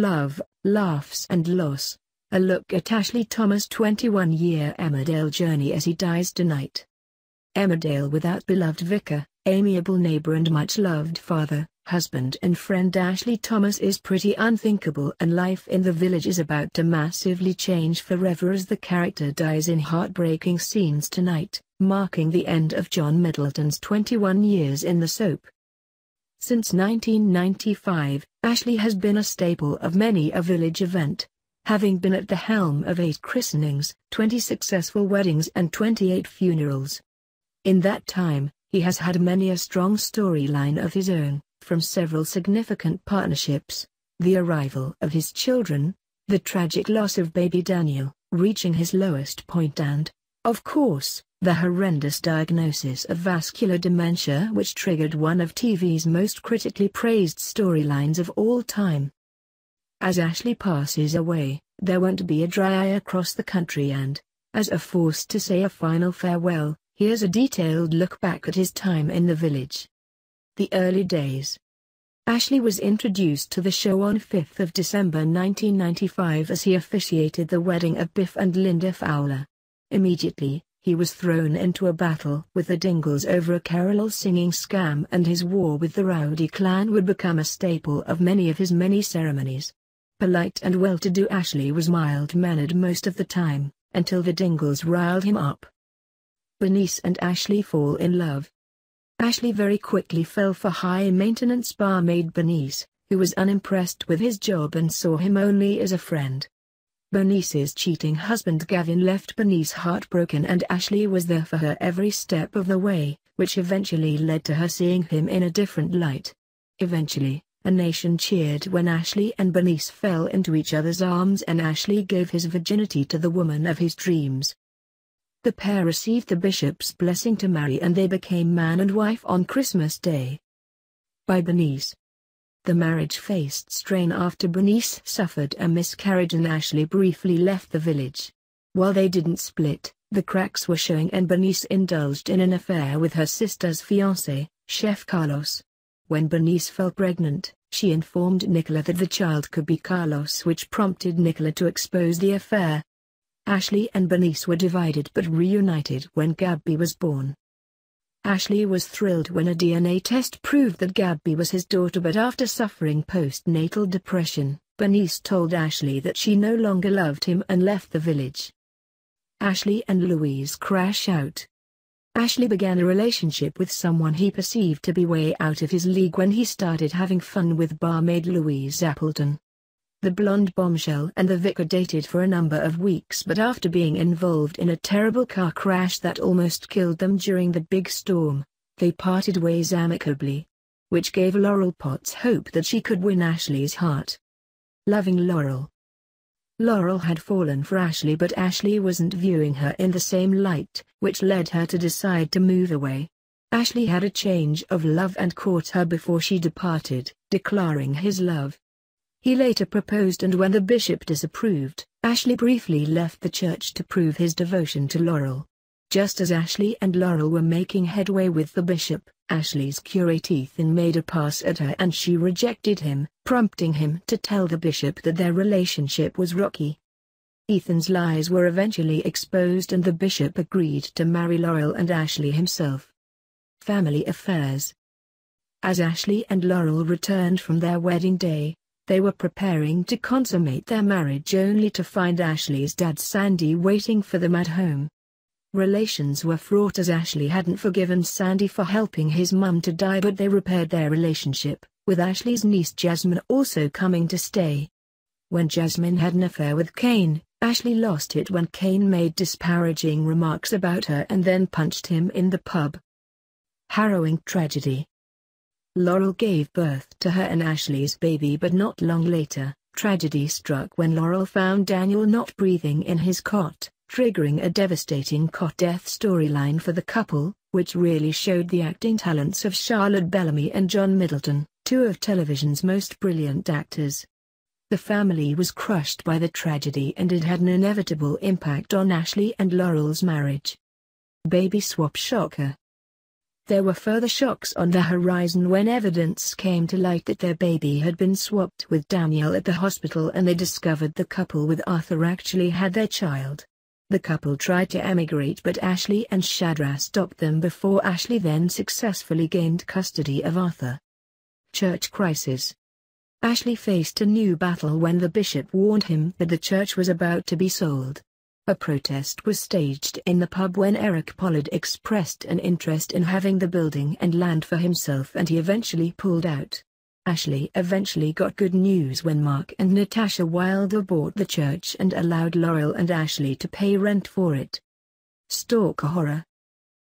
love, laughs and loss. A look at Ashley Thomas' 21-year Emmerdale journey as he dies tonight. Emmerdale without beloved vicar, amiable neighbour and much-loved father, husband and friend Ashley Thomas is pretty unthinkable, and life in the village is about to massively change forever as the character dies in heartbreaking scenes tonight, marking the end of John Middleton's 21 years in the soap. Since 1995, Ashley has been a staple of many a village event, having been at the helm of 8 christenings, 20 successful weddings and 28 funerals. In that time, he has had many a strong storyline of his own, from several significant partnerships, the arrival of his children, the tragic loss of baby Daniel, reaching his lowest point and, of course, the horrendous diagnosis of vascular dementia which triggered one of TV's most critically praised storylines of all time. As Ashley passes away, there won't be a dry eye across the country, and, as a force to say a final farewell, here's a detailed look back at his time in the village. The early days. Ashley was introduced to the show on 5th of December 1995 as he officiated the wedding of Biff and Linda Fowler. Immediately, he was thrown into a battle with the Dingles over a carol singing scam, and his war with the Rowdy clan would become a staple of many of his many ceremonies. Polite and well-to-do, Ashley was mild-mannered most of the time, until the Dingles riled him up. Bernice and Ashley fall in love. Ashley very quickly fell for high-maintenance barmaid Bernice, who was unimpressed with his job and saw him only as a friend. Bernice's cheating husband Gavin left Bernice heartbroken, and Ashley was there for her every step of the way, which eventually led to her seeing him in a different light. Eventually, a nation cheered when Ashley and Bernice fell into each other's arms, and Ashley gave his virginity to the woman of his dreams. The pair received the bishop's blessing to marry, and they became man and wife on Christmas Day. By Bernice. The marriage faced strain after Bernice suffered a miscarriage and Ashley briefly left the village. While they didn't split, the cracks were showing, and Bernice indulged in an affair with her sister's fiancé, Chef Carlos. When Bernice fell pregnant, she informed Nicola that the child could be Carlos, which prompted Nicola to expose the affair. Ashley and Bernice were divided but reunited when Gabby was born. Ashley was thrilled when a DNA test proved that Gabby was his daughter, but after suffering postnatal depression, Bernice told Ashley that she no longer loved him and left the village. Ashley and Louise crash out. Ashley began a relationship with someone he perceived to be way out of his league when he started having fun with barmaid Louise Appleton. The blonde bombshell and the vicar dated for a number of weeks, but after being involved in a terrible car crash that almost killed them during the big storm, they parted ways amicably, which gave Laurel Potts hope that she could win Ashley's heart. Loving Laurel. Laurel had fallen for Ashley, but Ashley wasn't viewing her in the same light, which led her to decide to move away. Ashley had a change of love and caught her before she departed, declaring his love. He later proposed, and when the bishop disapproved, Ashley briefly left the church to prove his devotion to Laurel. Just as Ashley and Laurel were making headway with the bishop, Ashley's curate Ethan made a pass at her and she rejected him, prompting him to tell the bishop that their relationship was rocky. Ethan's lies were eventually exposed and the bishop agreed to marry Laurel and Ashley himself. Family affairs. As Ashley and Laurel returned from their wedding day, they were preparing to consummate their marriage only to find Ashley's dad Sandy waiting for them at home. Relations were fraught as Ashley hadn't forgiven Sandy for helping his mum to die, but they repaired their relationship, with Ashley's niece Jasmine also coming to stay. When Jasmine had an affair with Kane, Ashley lost it when Kane made disparaging remarks about her and then punched him in the pub. Harrowing tragedy. Laurel gave birth to her and Ashley's baby, but not long later, tragedy struck when Laurel found Daniel not breathing in his cot, triggering a devastating cot death storyline for the couple, which really showed the acting talents of Charlotte Bellamy and John Middleton, two of television's most brilliant actors. The family was crushed by the tragedy and it had an inevitable impact on Ashley and Laurel's marriage. Baby swap shocker. There were further shocks on the horizon when evidence came to light that their baby had been swapped with Danielle at the hospital, and they discovered the couple with Arthur actually had their child. The couple tried to emigrate, but Ashley and Shadra stopped them before Ashley then successfully gained custody of Arthur. Church crisis. Ashley faced a new battle when the bishop warned him that the church was about to be sold. A protest was staged in the pub when Eric Pollard expressed an interest in having the building and land for himself, and he eventually pulled out. Ashley eventually got good news when Mark and Natasha Wilder bought the church and allowed Laurel and Ashley to pay rent for it. Stalker horror.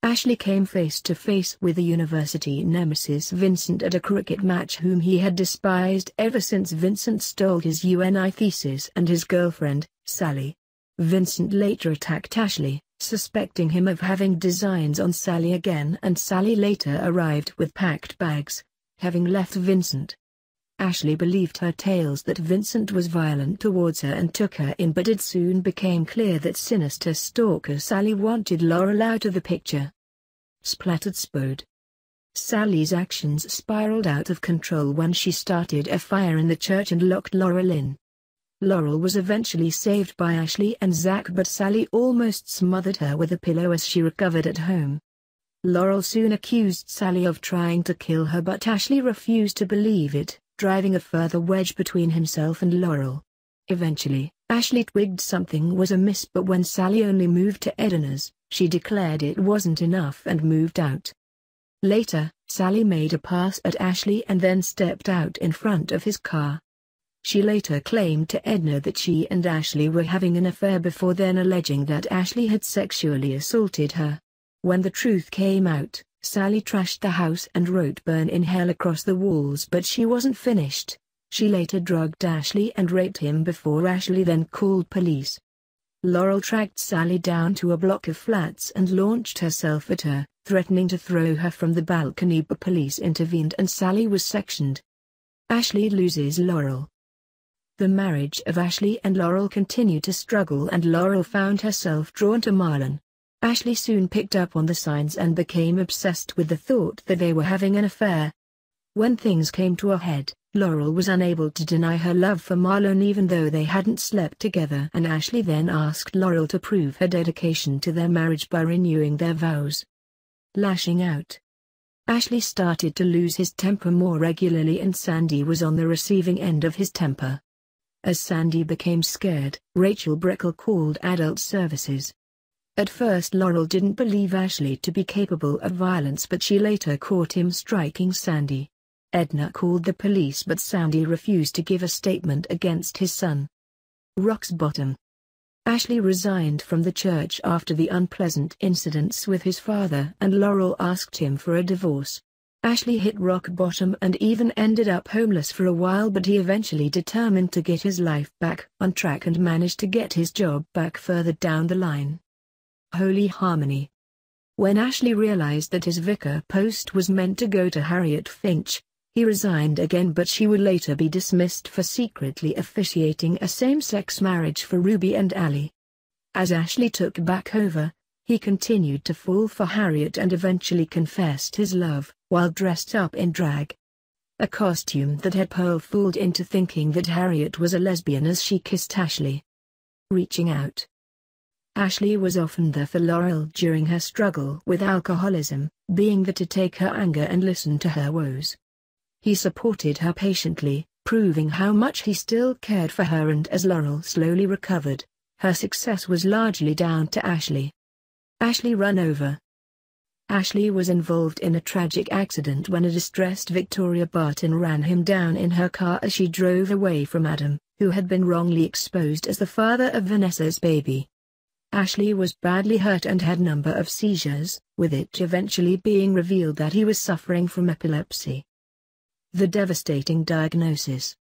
Ashley came face to face with a university nemesis Vincent at a cricket match, whom he had despised ever since Vincent stole his uni thesis and his girlfriend, Sally. Vincent later attacked Ashley, suspecting him of having designs on Sally again, and Sally later arrived with packed bags, having left Vincent. Ashley believed her tales that Vincent was violent towards her and took her in, but it soon became clear that sinister stalker Sally wanted Laurel out of the picture. Splattered Spode. Sally's actions spiraled out of control when she started a fire in the church and locked Laurel in. Laurel was eventually saved by Ashley and Zach, but Sally almost smothered her with a pillow as she recovered at home. Laurel soon accused Sally of trying to kill her, but Ashley refused to believe it, driving a further wedge between himself and Laurel. Eventually, Ashley twigged something was amiss, but when Sally only moved to Edina's, she declared it wasn't enough and moved out. Later, Sally made a pass at Ashley and then stepped out in front of his car. She later claimed to Edna that she and Ashley were having an affair before then, alleging that Ashley had sexually assaulted her. When the truth came out, Sally trashed the house and wrote "Burn in Hell" across the walls, but she wasn't finished. She later drugged Ashley and raped him before Ashley then called police. Laurel tracked Sally down to a block of flats and launched herself at her, threatening to throw her from the balcony, but police intervened and Sally was sectioned. Ashley loses Laurel. The marriage of Ashley and Laurel continued to struggle, and Laurel found herself drawn to Marlon. Ashley soon picked up on the signs and became obsessed with the thought that they were having an affair. When things came to a head, Laurel was unable to deny her love for Marlon even though they hadn't slept together, and Ashley then asked Laurel to prove her dedication to their marriage by renewing their vows. Lashing out. Ashley started to lose his temper more regularly, and Sandy was on the receiving end of his temper. As Sandy became scared, Rachel Brickell called adult services. At first Laurel didn't believe Ashley to be capable of violence, but she later caught him striking Sandy. Edna called the police, but Sandy refused to give a statement against his son. Rock's bottom. Ashley resigned from the church after the unpleasant incidents with his father, and Laurel asked him for a divorce. Ashley hit rock bottom and even ended up homeless for a while, but he eventually determined to get his life back on track and managed to get his job back further down the line. Holy Harmony. When Ashley realized that his vicar post was meant to go to Harriet Finch, he resigned again, but she would later be dismissed for secretly officiating a same-sex marriage for Ruby and Ali. As Ashley took back over, he continued to fall for Harriet and eventually confessed his love, while dressed up in drag. A costume that had Pearl fooled into thinking that Harriet was a lesbian as she kissed Ashley. Reaching out. Ashley was often there for Laurel during her struggle with alcoholism, being there to take her anger and listen to her woes. He supported her patiently, proving how much he still cared for her, and as Laurel slowly recovered, her success was largely down to Ashley. Ashley run over. Ashley was involved in a tragic accident when a distressed Victoria Barton ran him down in her car as she drove away from Adam, who had been wrongly exposed as the father of Vanessa's baby. Ashley was badly hurt and had a number of seizures, with it eventually being revealed that he was suffering from epilepsy. The devastating diagnosis.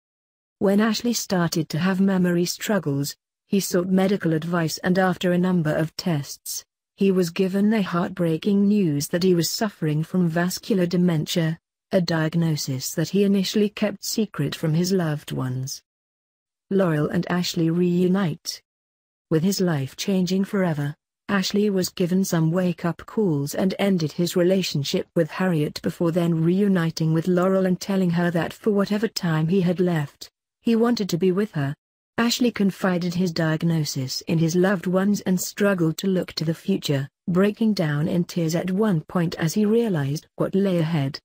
When Ashley started to have memory struggles, he sought medical advice, and after a number of tests, he was given the heartbreaking news that he was suffering from vascular dementia, a diagnosis that he initially kept secret from his loved ones. Laurel and Ashley reunite. With his life changing forever, Ashley was given some wake-up calls and ended his relationship with Harriet before then reuniting with Laurel and telling her that for whatever time he had left, he wanted to be with her. Ashley confided his diagnosis in his loved ones and struggled to look to the future, breaking down in tears at one point as he realized what lay ahead.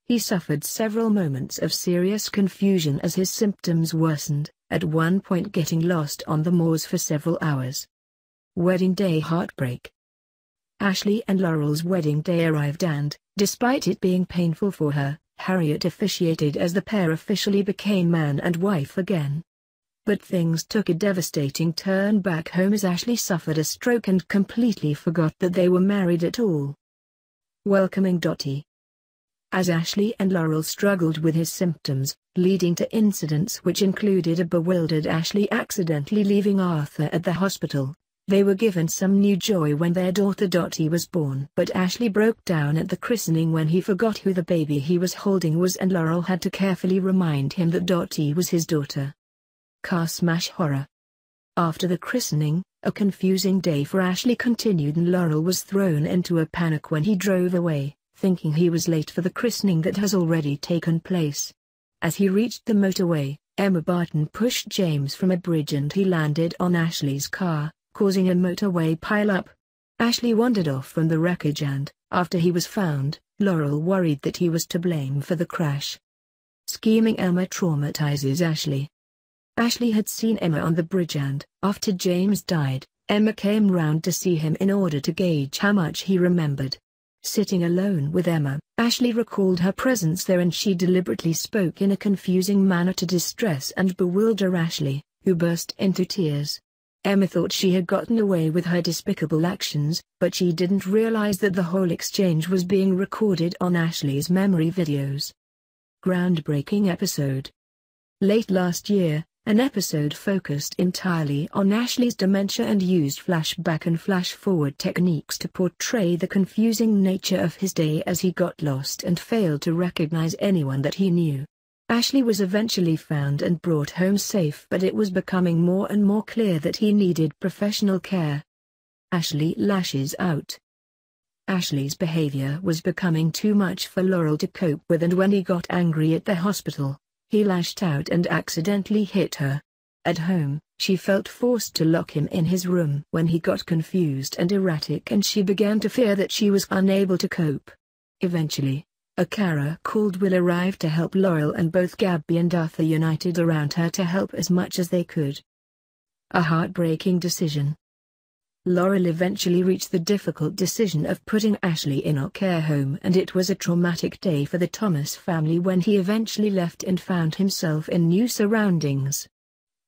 He suffered several moments of serious confusion as his symptoms worsened, at one point getting lost on the moors for several hours. Wedding day heartbreak. Ashley and Laurel's wedding day arrived and, despite it being painful for her, Harriet officiated as the pair officially became man and wife again. But things took a devastating turn back home as Ashley suffered a stroke and completely forgot that they were married at all. Welcoming Dottie. As Ashley and Laurel struggled with his symptoms, leading to incidents which included a bewildered Ashley accidentally leaving Arthur at the hospital, they were given some new joy when their daughter Dottie was born. But Ashley broke down at the christening when he forgot who the baby he was holding was, and Laurel had to carefully remind him that Dottie was his daughter. Car smash horror. After the christening, a confusing day for Ashley continued and Laurel was thrown into a panic when he drove away, thinking he was late for the christening that has already taken place. As he reached the motorway, Emma Barton pushed James from a bridge and he landed on Ashley's car, causing a motorway pile-up. Ashley wandered off from the wreckage and, after he was found, Laurel worried that he was to blame for the crash. Scheming Emma traumatizes Ashley. Ashley had seen Emma on the bridge and, after James died, Emma came round to see him in order to gauge how much he remembered. Sitting alone with Emma, Ashley recalled her presence there and she deliberately spoke in a confusing manner to distress and bewilder Ashley, who burst into tears. Emma thought she had gotten away with her despicable actions, but she didn't realize that the whole exchange was being recorded on Ashley's memory videos. Groundbreaking episode. Late last year, an episode focused entirely on Ashley's dementia and used flashback and flash-forward techniques to portray the confusing nature of his day as he got lost and failed to recognize anyone that he knew. Ashley was eventually found and brought home safe, but it was becoming more and more clear that he needed professional care. Ashley lashes out. Ashley's behavior was becoming too much for Laurel to cope with, and when he got angry at the hospital, he lashed out and accidentally hit her. At home, she felt forced to lock him in his room when he got confused and erratic, and she began to fear that she was unable to cope. Eventually, a carer called Will arrived to help Laurel, and both Gabby and Arthur united around her to help as much as they could. A heartbreaking decision. Laurel eventually reached the difficult decision of putting Ashley in a care home, and it was a traumatic day for the Thomas family when he eventually left and found himself in new surroundings.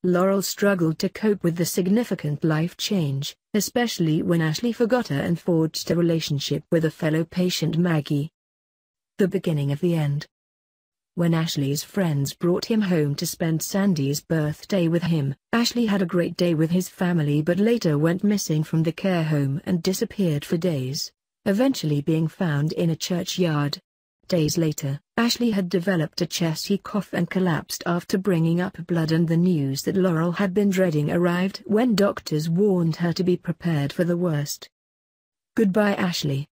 Laurel struggled to cope with the significant life change, especially when Ashley forgot her and forged a relationship with a fellow patient, Maggie. The beginning of the end. When Ashley's friends brought him home to spend Sandy's birthday with him, Ashley had a great day with his family but later went missing from the care home and disappeared for days, eventually being found in a churchyard. Days later, Ashley had developed a chesty cough and collapsed after bringing up blood, and the news that Laurel had been dreading arrived when doctors warned her to be prepared for the worst. Goodbye, Ashley.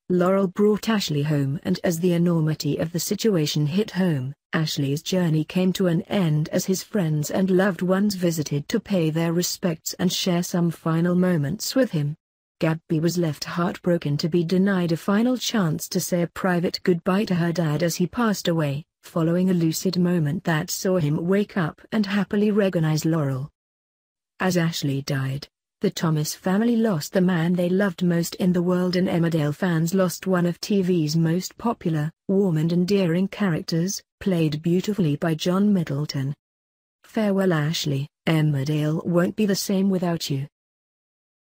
Laurel brought Ashley home, and as the enormity of the situation hit home, Ashley's journey came to an end as his friends and loved ones visited to pay their respects and share some final moments with him. Gabby was left heartbroken to be denied a final chance to say a private goodbye to her dad as he passed away, following a lucid moment that saw him wake up and happily recognize Laurel. As Ashley died, the Thomas family lost the man they loved most in the world, and Emmerdale fans lost one of TV's most popular, warm and endearing characters, played beautifully by John Middleton. Farewell, Ashley. Emmerdale won't be the same without you.